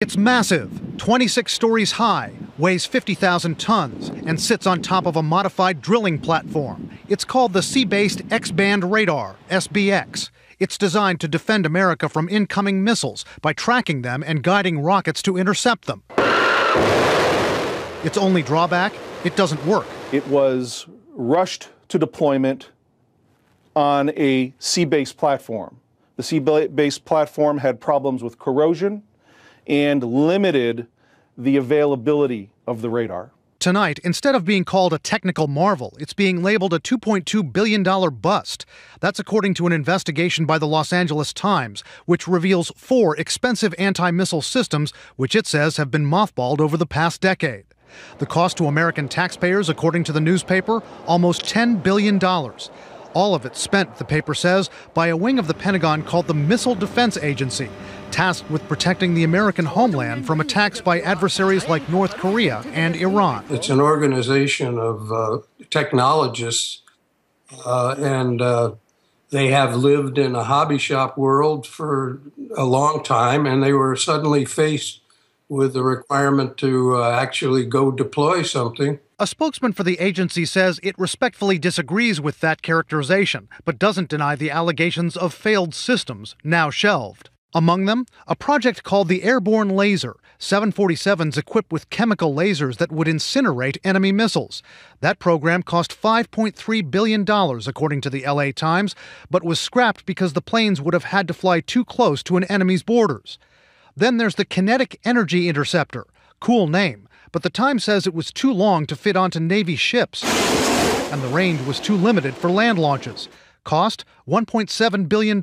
It's massive, 26 stories high, weighs 50,000 tons, and sits on top of a modified drilling platform. It's called the Sea-Based X-Band Radar, SBX. It's designed to defend America from incoming missiles by tracking them and guiding rockets to intercept them. Its only drawback, it doesn't work. It was rushed to deployment on a sea-based platform. The sea-based platform had problems with corrosion and limited the availability of the radar. Tonight, instead of being called a technical marvel, it's being labeled a $2.2 billion bust. That's according to an investigation by the Los Angeles Times, which reveals 4 expensive anti-missile systems, which it says have been mothballed over the past decade. The cost to American taxpayers, according to the newspaper, almost $10 billion. All of it spent, the paper says, by a wing of the Pentagon called the Missile Defense Agency, tasked with protecting the American homeland from attacks by adversaries like North Korea and Iran. It's an organization of technologists, and they have lived in a hobby shop world for a long time, and they were suddenly faced with the requirement to actually go deploy something. A spokesman for the agency says it respectfully disagrees with that characterization, but doesn't deny the allegations of failed systems, now shelved. Among them, a project called the Airborne Laser, 747s equipped with chemical lasers that would incinerate enemy missiles. That program cost $5.3 billion, according to the LA Times, but was scrapped because the planes would have had to fly too close to an enemy's borders. Then there's the Kinetic Energy Interceptor. Cool name, but the Times says it was too long to fit onto Navy ships, and the range was too limited for land launches. Cost $1.7 billion.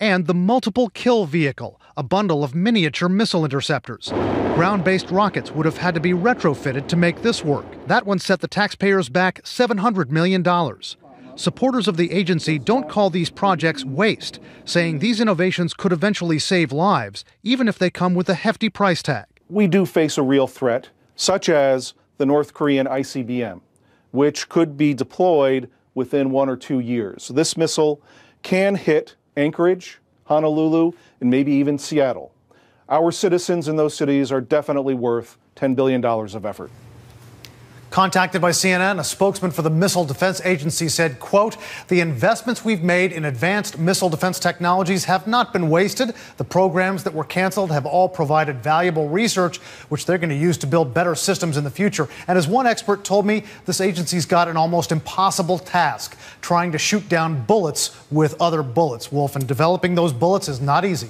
And the Multiple Kill Vehicle, a bundle of miniature missile interceptors. Ground-based rockets would have had to be retrofitted to make this work. That one set the taxpayers back $700 million. Supporters of the agency don't call these projects waste, saying these innovations could eventually save lives, even if they come with a hefty price tag. We do face a real threat, such as the North Korean ICBM, which could be deployed within 1 or 2 years. So this missile can hit Anchorage, Honolulu, and maybe even Seattle. Our citizens in those cities are definitely worth $10 billion of effort. Contacted by CNN, a spokesman for the Missile Defense Agency said, quote, "The investments we've made in advanced missile defense technologies have not been wasted. The programs that were canceled have all provided valuable research, which they're going to use to build better systems in the future." And as one expert told me, this agency's got an almost impossible task, trying to shoot down bullets with other bullets, Wolf, and developing those bullets is not easy.